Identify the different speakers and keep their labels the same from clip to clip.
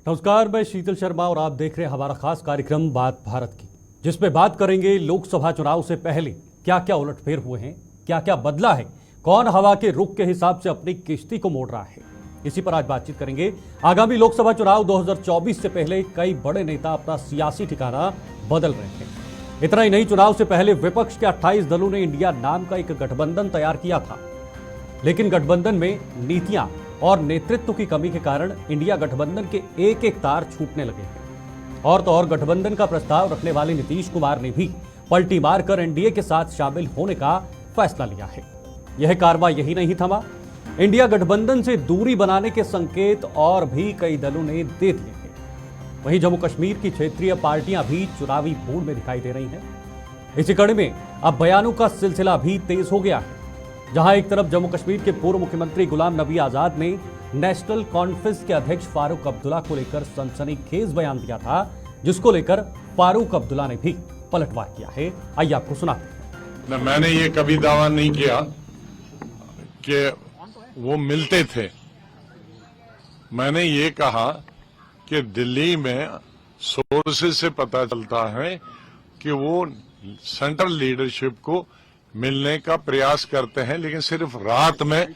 Speaker 1: नमस्कार, मैं शीतल शर्मा और आप देख रहे हैं हमारा खास कार्यक्रम बात भारत की, जिसमें बात करेंगे लोकसभा चुनाव से पहले क्या क्या उलटफेर हुए हैं, क्या क्या बदला है, कौन हवा के रुख के हिसाब से अपनी किश्ती को मोड़ रहा है। इसी पर आज बातचीत करेंगे। आगामी लोकसभा चुनाव 2024 से पहले कई बड़े नेता अपना सियासी ठिकाना बदल रहे हैं। इतना ही नहीं, चुनाव से पहले विपक्ष के 28 दलों ने इंडिया नाम का एक गठबंधन तैयार किया था, लेकिन गठबंधन में नीतियां और नेतृत्व की कमी के कारण इंडिया गठबंधन के एक एक तार छूटने लगे हैं। और तो और गठबंधन का प्रस्ताव रखने वाले नीतीश कुमार ने भी पलटी मारकर एनडीए के साथ शामिल होने का फैसला लिया है। यह कारवा यही नहीं थमा, इंडिया गठबंधन से दूरी बनाने के संकेत और भी कई दलों ने दे दिए हैं। वहीं जम्मू कश्मीर की क्षेत्रीय पार्टियां भी चुनावी मूड में दिखाई दे रही हैं। इसी कड़ी में अब बयानों का सिलसिला भी तेज हो गया है, जहां एक तरफ जम्मू कश्मीर के पूर्व मुख्यमंत्री गुलाम नबी आजाद ने नेशनल कॉन्फ्रेंस के अध्यक्ष फारूक अब्दुल्ला को लेकर सनसनीखेज बयान दिया था, जिसको लेकर फारूक अब्दुल्ला ने भी पलटवार किया है। आइए आपको सुनाते हैं।
Speaker 2: मैंने ये कभी दावा नहीं किया कि वो मिलते थे। मैंने ये कहा कि दिल्ली में सोर्सेज से पता चलता है कि वो सेंट्रल लीडरशिप को मिलने का प्रयास करते हैं, लेकिन सिर्फ रात में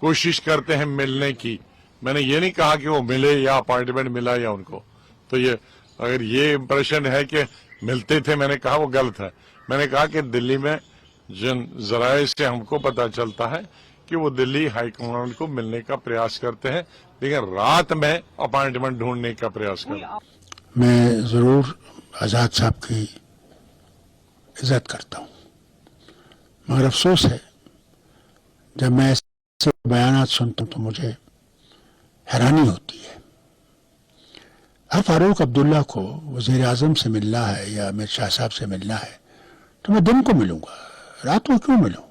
Speaker 2: कोशिश करते हैं मिलने की। मैंने ये नहीं कहा कि वो मिले या अपॉइंटमेंट मिला या उनको। तो ये अगर ये इंप्रेशन है कि मिलते थे, मैंने कहा वो गलत है। मैंने कहा कि दिल्ली में जिन जराये से हमको पता चलता है कि वो दिल्ली हाईकमांड को मिलने का प्रयास करते हैं, लेकिन रात में अपॉइंटमेंट ढूंढने का प्रयास करते हैं।
Speaker 3: मैं जरूर आजाद साहब की इज्जत करता हूं, मगर अफसोस है जब मैं ऐसे बयान सुनता हूं तो मुझे हैरानी होती है। हर फारूक अब्दुल्ला को वजीर आजम से मिलना है या अमित शाह साहब से मिलना है तो मैं दिन को मिलूंगा, रात को क्यों मिलूं?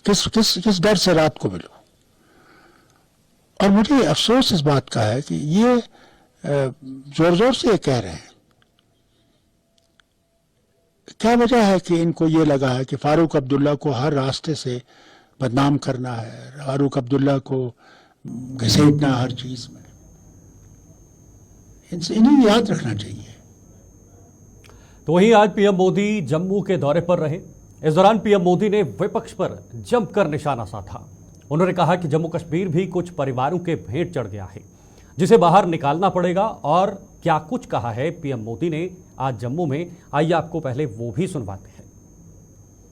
Speaker 3: किस डर से रात को मिलूं? और मुझे अफसोस इस बात का है कि ये जोर जोर से ये कह रहे हैं। क्या वजह है कि इनको ये लगा है कि फारूक अब्दुल्ला को हर रास्ते से बदनाम करना है, फारूक अब्दुल्ला को घसीटना हर चीज में? इन्हें याद रखना चाहिए।
Speaker 1: तो वहीं आज पीएम मोदी जम्मू के दौरे पर रहे। इस दौरान पीएम मोदी ने विपक्ष पर जमकर निशाना साधा। उन्होंने कहा कि जम्मू कश्मीर भी कुछ परिवारों के भेंट चढ़ गया है, जिसे बाहर निकालना पड़ेगा। और क्या कुछ कहा है पीएम मोदी ने आज जम्मू में, आइए आपको पहले वो भी सुनवाते हैं।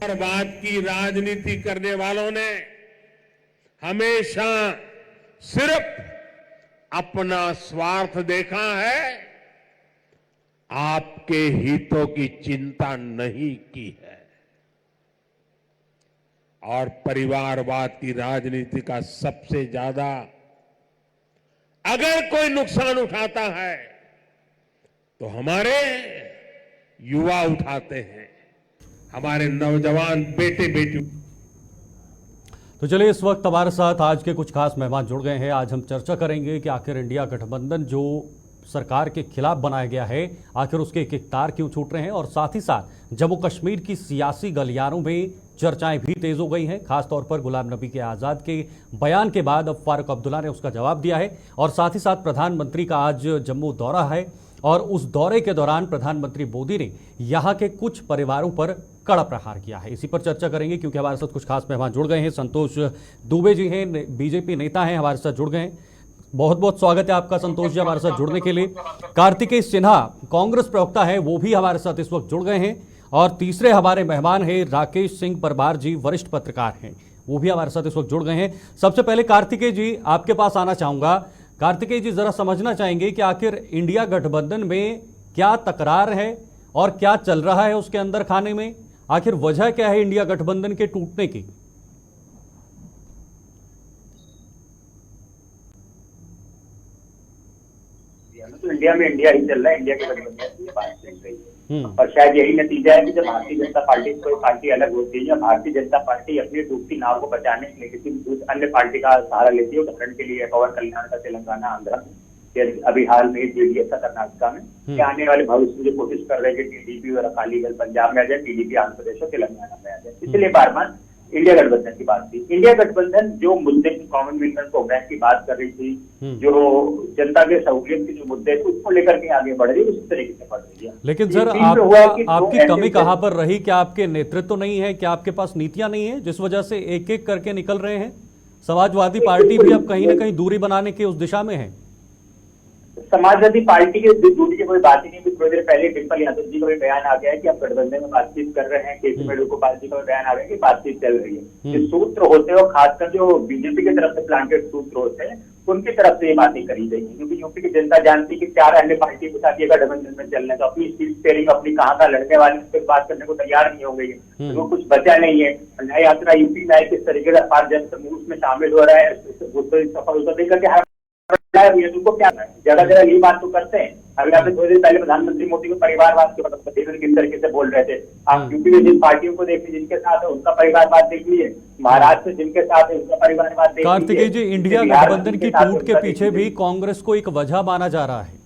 Speaker 4: बर्बाद की राजनीति करने वालों ने हमेशा सिर्फ अपना स्वार्थ देखा है, आपके हितों की चिंता नहीं की है। और परिवारवाद की राजनीति का सबसे ज्यादा अगर कोई नुकसान उठाता है तो हमारे युवा उठाते हैं, हमारे नौजवान बेटे बेटी।
Speaker 1: तो चलिए, इस वक्त हमारे साथ आज के कुछ खास मेहमान जुड़ गए हैं। आज हम चर्चा करेंगे कि आखिर इंडिया गठबंधन जो सरकार के खिलाफ बनाया गया है, आखिर उसके एक एक तार क्यों छूट रहे हैं, और साथ ही साथ जम्मू कश्मीर की सियासी गलियारों में चर्चाएं भी तेज हो गई हैं। खासतौर पर गुलाम नबी के आजाद के बयान के बाद अब फारूक अब्दुल्ला ने उसका जवाब दिया है, और साथ ही साथ प्रधानमंत्री का आज जम्मू दौरा है, और उस दौरे के दौरान प्रधानमंत्री मोदी ने यहाँ के कुछ परिवारों पर कड़ा प्रहार किया है। इसी पर चर्चा करेंगे, क्योंकि हमारे साथ कुछ खास मेहमान जुड़ गए हैं। संतोष दुबे जी हैं, बीजेपी नेता हैं, हमारे साथ जुड़ गए हैं। बहुत बहुत स्वागत है आपका संतोष जी हमारे साथ जुड़ने के लिए। कार्तिकेय सिन्हा कांग्रेस प्रवक्ता है, वो भी हमारे साथ इस वक्त जुड़ गए हैं। और तीसरे हमारे मेहमान हैं राकेश सिंह परमार जी, वरिष्ठ पत्रकार हैं, वो भी हमारे साथ इस वक्त जुड़ गए हैं। सबसे पहले कार्तिकेय जी आपके पास आना चाहूंगा। कार्तिकेय जी, जरा समझना चाहेंगे कि आखिर इंडिया गठबंधन में क्या तकरार है और क्या चल रहा है उसके अंदर खाने में, आखिर वजह क्या है इंडिया गठबंधन के टूटने की?
Speaker 5: तो इंडिया में इंडिया ही चल रहा है, इंडिया के गठबंधन की बात चल रही है। और शायद यही नतीजा है कि जब भारतीय जनता पार्टी कोई पार्टी अलग होती है, या भारतीय जनता पार्टी अपनी डूबती नाव को बचाने के लिए किसी अन्य पार्टी का सहारा लेती है। उदाहरण के लिए पवन कल्याण का तेलंगाना, आंध्र, अभी हाल में जेडीएस का कर्नाटका में, कि आने वाले भविष्य में जो कोशिश कर रहे हैं कि टीडीपी और अकाली दल पंजाब में आ जाए, टीडीपी आंध्र प्रदेश और तेलंगाना में आ जाए। इसलिए बार बार इंडिया गठबंधन की बात थी। इंडिया गठबंधन जो मुद्दे की कॉमनवेल्थ प्रोग्राम की बात कर रही थी, जो जनता के सहूलियत के जो मुद्दे थे उसको लेकर के आगे बढ़ रही है, उसी तरीके से बढ़ रही है।
Speaker 1: लेकिन सर आपकी कमी कहां पर रही? क्या आपके नेतृत्व नहीं है? क्या आपके पास नीतियां नहीं है जिस वजह से एक एक करके निकल रहे हैं? समाजवादी पार्टी भी अब कहीं ना कहीं दूरी बनाने की उस दिशा में है।
Speaker 5: समाजवादी पार्टी के दूरी की कोई बात ही नहीं। थोड़ी देर पहले डिम्पल यादव जी का भी बयान आ गया है कि आप गठबंधन में बातचीत कर रहे हैं। केसी वेणुगोपाल जी का भी बयान आ गया कि बातचीत चल रही है। जो सूत्र होते हैं, खासकर जो बीजेपी की तरफ से प्लांटेड सूत्र होते हैं, उनकी तरफ से ये बातें करी गई है। क्योंकि यूपी की जनता जानती है कि 4 अन्य पार्टी के साथ ये गठबंधन में चलने, तो अपनी सीट शेयरिंग अपनी कहाँ का लड़ने वाले उस पर बात करने को तैयार नहीं हो गई है। तो कुछ बचा नहीं है। न्याय यात्रा यूपी में किस तरीके से अपार जनसमूह उसमें शामिल हो रहा है, सफल देकर के उनको क्या जगह जगह यही बात तो करते हैं। अभी आपने थोड़ी देर पहले प्रधानमंत्री मोदी को परिवारवाद के मतलब किस तरीके से बोल रहे थे। आप यूपी में जिन पार्टियों को देखिए जिनके साथ है उनका परिवारवाद देख लीजिए, महाराष्ट्र में जिनके साथ है उनका परिवारवाद देख लीजिए।
Speaker 1: कार्तिकेय जी, इंडिया गठबंधन की टूट के पीछे भी कांग्रेस को एक वजह माना जा रहा है।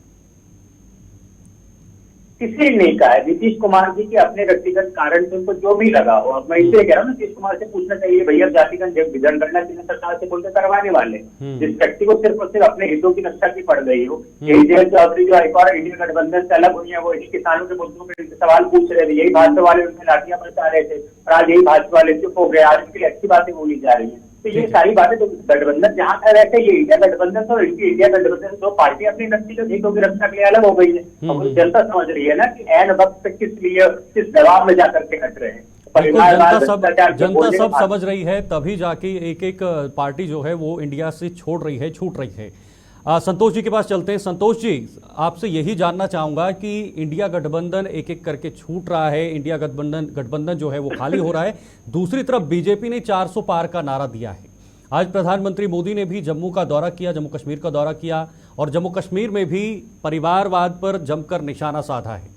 Speaker 5: किसी ने नहीं कहा है। नीतीश कुमार जी के अपने व्यक्तिगत कारण से उनको जो भी लगा हो, मैं इसलिए कह रहा हूँ नीतीश कुमार से पूछना चाहिए, भैया जातिगत जनगणना केंद्र सरकार से बोलकर करवाने वाले जिस व्यक्ति को सिर्फ और सिर्फ अपने हितों की रक्षा की पड़ रही हो। यही जयंत चौधरी जो एक और इंडिया गठबंधन से अलग हुई है, वो इन्हीं किसानों के मुद्दों पर सवाल पूछ रहे थे। यही भाजपा वाले उनमें लाठियां बरसा रहे थे और आज यही भाजपा वाले चुप हो गए। आज उनके लिए अच्छी बातें बोली जा रही है। तो ये सारी बातें तो गठबंधन जहां था वैसे ये इंडिया गठबंधन तो इनकी इंडिया गठबंधन दो पार्टी अपनी व्यक्तिगत हितों की रक्षा के लिए अलग हो गई है। अब जनता समझ रही है ना कि ऐन वक्त पे किस लिए किस दबाव में जाकर के हट रहे हैं।
Speaker 1: जनता सब समझ रही है, तभी जाके एक एक पार्टी जो है वो इंडिया से छोड़ रही है, छूट रही है। संतोष जी के पास चलते हैं। संतोष जी, आपसे यही जानना चाहूंगा कि इंडिया गठबंधन एक एक करके छूट रहा है, इंडिया गठबंधन जो है वो खाली हो रहा है। दूसरी तरफ बीजेपी ने 400 पार का नारा दिया है। आज प्रधानमंत्री मोदी ने भी जम्मू का दौरा किया, जम्मू कश्मीर का दौरा किया और जम्मू कश्मीर में भी परिवारवाद पर जमकर निशाना साधा है।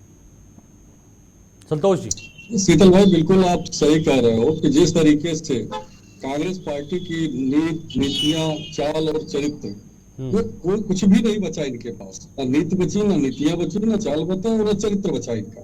Speaker 1: संतोष जी।
Speaker 6: शीतल भाई, बिल्कुल आप सही कह रहे हो कि जिस तरीके से कांग्रेस पार्टी की नीतियां, चाल और चरित्र, कोई कुछ भी नहीं बचा इनके पास। ना नीति बची, ना नीतियां बची, ना चाल बचा और ना चरित्र बचा इनका।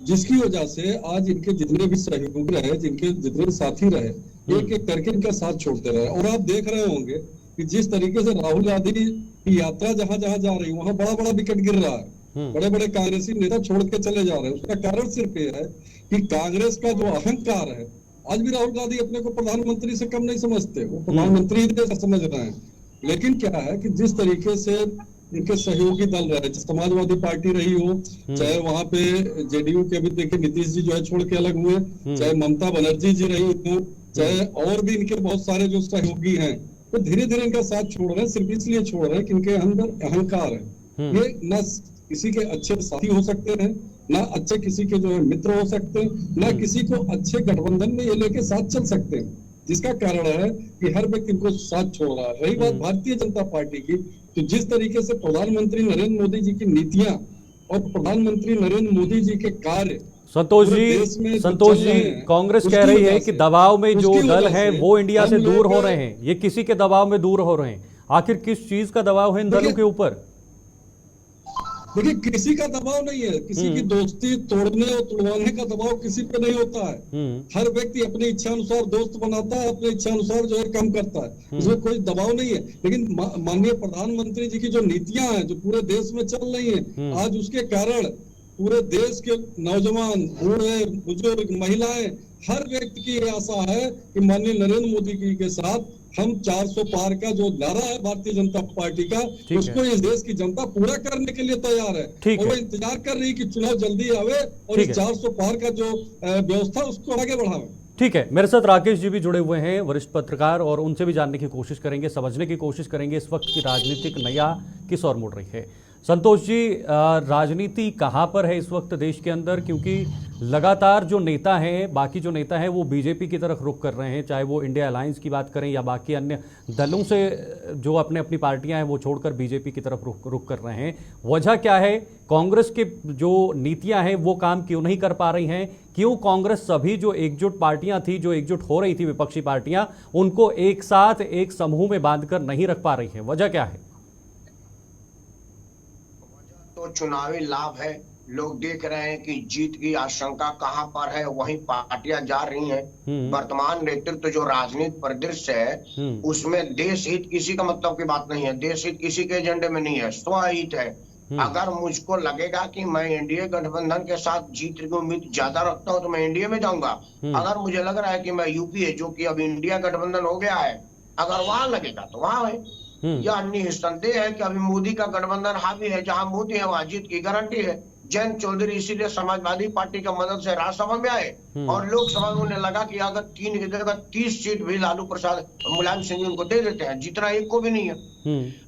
Speaker 6: जिसकी वजह से आज इनके जितने भी सहयोगी रहे, जिनके जितने साथी रहे, एक एक करके इनका साथ छोड़ते रहे। और आप देख रहे होंगे कि जिस तरीके से राहुल गांधी की यात्रा जहां जहां जा रही, वहां बड़ा बड़ा विकेट गिर रहा है। बड़े बड़े कांग्रेसी नेता छोड़ के चले जा रहे हैं। उसका कारण सिर्फ ये है कि कांग्रेस का जो अहंकार है, आज भी राहुल गांधी अपने को प्रधानमंत्री से कम नहीं समझते, वो प्रधानमंत्री ही समझ रहे हैं। लेकिन क्या है कि जिस तरीके से इनके सहयोगी दल रहे, समाजवादी पार्टी रही हो, चाहे वहां पे जेडीयू के अभी देखिए नीतीश जी जो है छोड़ के अलग हुए, चाहे ममता बनर्जी जी रही हो, चाहे और भी इनके बहुत सारे जो सहयोगी हैं, तो धीरे धीरे इनका साथ छोड़ रहे हैं। सिर्फ इसलिए छोड़ रहे हैं कि इनके अंदर अहंकार है। ये न किसी के अच्छे साथी हो सकते हैं, ना अच्छे किसी के जो है मित्र हो सकते हैं, ना किसी को अच्छे गठबंधन में ये लेके साथ चल सकते हैं। जिसका कारण है कि हर व्यक्ति इनको साथ छोड़ रहा है। रही बात भारतीय जनता पार्टी की, तो जिस तरीके से प्रधानमंत्री नरेंद्र मोदी जी की नीतियां और प्रधानमंत्री नरेंद्र मोदी जी के कार्य,
Speaker 1: संतोष जी, कांग्रेस कह रही है कि दबाव में जो दल है वो इंडिया से दूर हो रहे हैं, ये किसी के दबाव में दूर हो रहे हैं। आखिर किस चीज का दबाव है इन दलों के ऊपर?
Speaker 6: देखिए, किसी का दबाव नहीं है। किसी की दोस्ती तोड़ने और तोड़वाने का दबाव किसी पे नहीं होता है। हर व्यक्ति अपनी इच्छा अनुसार दोस्त बनाता है, अपनी इच्छा अनुसार जो है काम करता है। इसमें कोई दबाव नहीं है। लेकिन माननीय प्रधानमंत्री जी की जो नीतियां हैं, जो पूरे देश में चल रही हैं, आज उसके कारण पूरे देश के नौजवान, बूढ़े, बुजुर्ग, महिलाएं, हर व्यक्ति की आशा है कि माननीय नरेंद्र मोदी जी के साथ हम 400 पार का जो नारा है भारतीय जनता पार्टी का, उसको इस देश की जनता पूरा करने के लिए तैयार है। और वो इंतजार कर रही है कि चुनाव जल्दी आवे और इस 400 पार का जो व्यवस्था उसको आगे बढ़ावे।
Speaker 1: ठीक है, मेरे साथ राकेश जी भी जुड़े हुए हैं, वरिष्ठ पत्रकार, और उनसे भी जानने की कोशिश करेंगे, समझने की कोशिश करेंगे इस वक्त की राजनीतिक नैया किस ओर मुड़ रही है। संतोष जी, राजनीति कहां पर है इस वक्त देश के अंदर? क्योंकि लगातार जो नेता हैं, बाकी जो नेता हैं वो बीजेपी की तरफ रुख कर रहे हैं, चाहे वो इंडिया अलायंस की बात करें या बाकी अन्य दलों से जो अपनी पार्टियां हैं वो छोड़कर बीजेपी की तरफ रुख कर रहे हैं। वजह क्या है? कांग्रेस के जो नीतियां हैं वो काम क्यों नहीं कर पा रही हैं? क्यों कांग्रेस सभी जो एकजुट पार्टियां थी, जो एकजुट हो रही थी विपक्षी पार्टियां, उनको एक साथ एक समूह में बांधकर नहीं रख पा रही है? वजह क्या है?
Speaker 7: तो चुनावी लाभ है, लोग देख रहे हैं कि जीत की आशंका कहां पर है, वहीं पार्टियां जा रही हैं। वर्तमान नेतृत्व जो राजनीतिक परिदृश्य है उसमें देश हित किसी का मतलब की बात नहीं है, देश हित किसी के एजेंडे में नहीं है, स्वहित है। अगर मुझको लगेगा कि मैं एनडीए गठबंधन के साथ जीत की उम्मीद ज्यादा रखता हूं तो मैं एनडीए में जाऊंगा। अगर मुझे लग रहा है कि मैं यूपीए जो कि अब इंडिया गठबंधन हो गया है, अगर वहां लगेगा तो वहां है। यह निसंदेह है कि अभी मोदी का गठबंधन हावी है, जहां मोदी है वहां जीत की गारंटी है। जयंत चौधरी इसीलिए समाजवादी पार्टी की मदद से राज्यसभा में आए और लोकसभा में उन्हें लगा कि अगर 3 की जगह 30 सीट भी लालू प्रसाद मुलायम सिंह उनको दे देते हैं, जितना एक को भी नहीं है,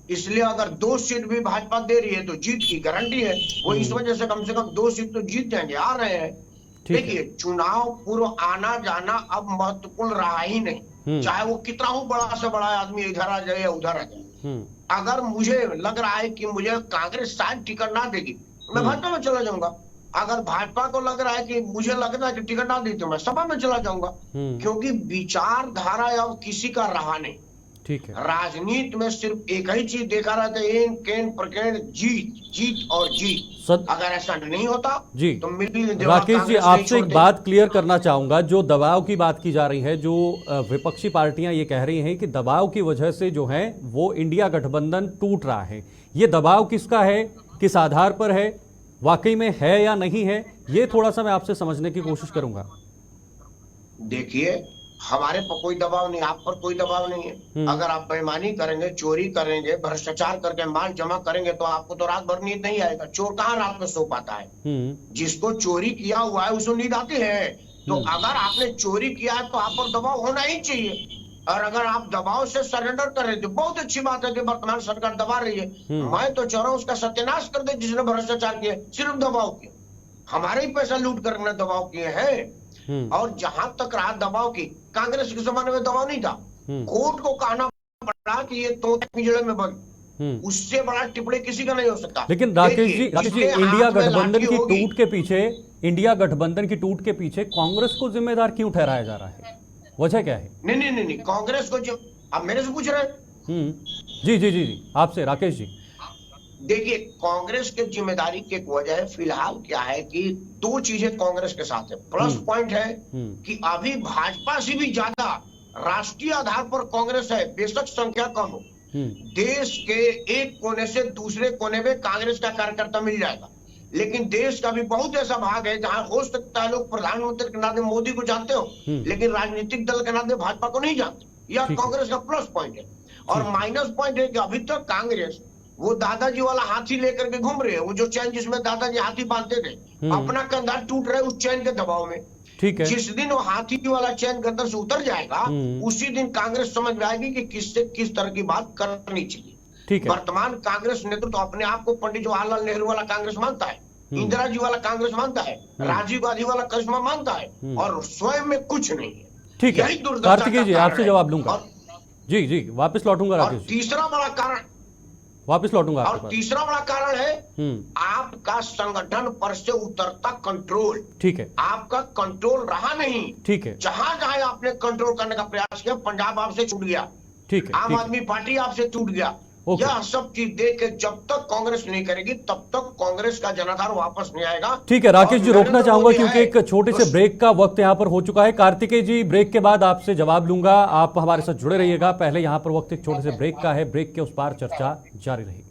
Speaker 7: इसलिए अगर 2 सीट भी भाजपा दे रही है तो जीत की गारंटी है। वो इस वजह से कम 2 सीट तो जीत जाएंगे, आ रहे हैं। देखिए, चुनाव पूर्व आना जाना अब महत्वपूर्ण रहा ही नहीं, चाहे वो कितना हो बड़ा से बड़ा आदमी इधर आ जाए या उधर आ जाए। अगर मुझे लग रहा है कि मुझे कांग्रेस शायद टिकट ना देगी, मैं भाजपा में चला जाऊंगा। अगर भाजपा को लग रहा है कि मुझे लग रहा है कि टिकट ना दी तो मैं सपा में चला जाऊंगा, क्योंकि विचारधारा अब किसी का रहा नहीं।
Speaker 1: ठीक है,
Speaker 7: राजनीति में सिर्फ एक ही चीज देखा रहता है, एन केन प्रकेण जीत, जीत और जीत। अगर ऐसा नहीं होता
Speaker 1: जी
Speaker 7: तो मिली
Speaker 1: राकेश जी, आपसे एक बात क्लियर करना चाहूंगा। जो दबाव की बात की जा रही है, जो विपक्षी पार्टियां ये कह रही हैं कि दबाव की वजह से जो है वो इंडिया गठबंधन टूट रहा है, ये दबाव किसका है, किस आधार पर है, वाकई में है या नहीं है, ये थोड़ा सा मैं आपसे समझने की कोशिश करूंगा।
Speaker 7: देखिए, हमारे पर कोई दबाव नहीं, आप पर कोई दबाव नहीं है। अगर आप बेईमानी करेंगे, चोरी करेंगे, भ्रष्टाचार करके माल जमा करेंगे तो आपको तो रात भर नींद नहीं आएगा। चोर कहाँ रात में सो पाता है? जिसको चोरी किया हुआ है उसको नींद आती है। तो अगर आपने चोरी किया है तो आप पर दबाव होना ही चाहिए। और अगर आप दबाव से सरेंडर कर रहे थे, बहुत अच्छी बात है कि वर्तमान सरकार दबा रही है। मैं तो चाह रहा हूँ उसका सत्यानाश कर दे जिसने भ्रष्टाचार किया, सिर्फ दबाव किया, हमारे ही पैसा लूट कर दबाव किए हैं। और जहां तक रहा दबाव की, कांग्रेस के जमाने में दबाव नहीं था, कोर्ट को कहना पड़ा कि ये तो पिंजड़े में बंद, उससे बड़ा टिप्पणी किसी का नहीं हो सकता।
Speaker 1: लेकिन राकेश जी, इंडिया गठबंधन की टूट के पीछे, इंडिया गठबंधन की टूट के पीछे कांग्रेस को जिम्मेदार क्यों ठहराया जा रहा है, वजह क्या है?
Speaker 7: नहीं, कांग्रेस को जो आप मेरे से पूछ रहे हैं,
Speaker 1: जी आपसे राकेश जी।
Speaker 7: देखिए, कांग्रेस के जिम्मेदारी की एक वजह है फिलहाल क्या है कि 2 चीजें कांग्रेस के साथ है। प्लस पॉइंट है कि अभी भाजपा से भी ज्यादा राष्ट्रीय आधार पर कांग्रेस है, बेशक संख्या कम हो। देश के एक कोने से दूसरे कोने में कांग्रेस का कार्यकर्ता मिल जाएगा, लेकिन देश का भी बहुत ऐसा भाग है जहां हो सकता है लोग प्रधानमंत्री के नाते मोदी को जानते हो, लेकिन राजनीतिक दल के नाते भाजपा को नहीं जानते। यह कांग्रेस का प्लस पॉइंट है। और माइनस पॉइंट है कि अभी तक कांग्रेस वो दादाजी वाला हाथी लेकर के घूम रहे हैं, वो जो चैन जिसमें दादाजी हाथी बांधते थे, अपना कंधा टूट रहा है उस चैन के दबाव में।
Speaker 1: ठीक है,
Speaker 7: जिस दिन वो हाथी वाला चैन गर्दन से उतर जाएगा, उसी दिन कांग्रेस समझ में आएगी कि किससे किस तरह की बात करनी चाहिए।
Speaker 1: ठीक है,
Speaker 7: वर्तमान कांग्रेस नेतृत्व अपने आप को पंडित जवाहरलाल नेहरू वाला कांग्रेस मानता है, इंदिरा जी वाला कांग्रेस मानता है, राजीव गांधी वाला करिश्मा मानता है, और स्वयं में कुछ नहीं है।
Speaker 1: ठीक है, कार्तिकेय जी आपसे जवाब लूंगा। जी वापस लौटूंगा राकेश जी।
Speaker 7: तीसरा बड़ा कारण
Speaker 1: वापस लौटूंगा
Speaker 7: और तीसरा बड़ा कारण है आपका संगठन पर से उतरता कंट्रोल।
Speaker 1: ठीक है,
Speaker 7: आपका कंट्रोल रहा नहीं।
Speaker 1: ठीक है,
Speaker 7: जहां जहां आपने कंट्रोल करने का प्रयास किया, पंजाब आपसे छूट गया,
Speaker 1: ठीक है,
Speaker 7: आम आदमी पार्टी आपसे टूट गया। यह सब चीज देख के जब तक कांग्रेस नहीं करेगी तब तक कांग्रेस का जनाधार वापस नहीं आएगा।
Speaker 1: ठीक है राकेश जी, रोकना चाहूंगा क्योंकि एक छोटे से ब्रेक का वक्त यहां पर हो चुका है। कार्तिकेय जी, ब्रेक के बाद आपसे जवाब लूंगा, आप हमारे साथ जुड़े रहिएगा। पहले यहां पर वक्त एक छोटे से ब्रेक का है, ब्रेक के उस पार चर्चा जारी रहेगी।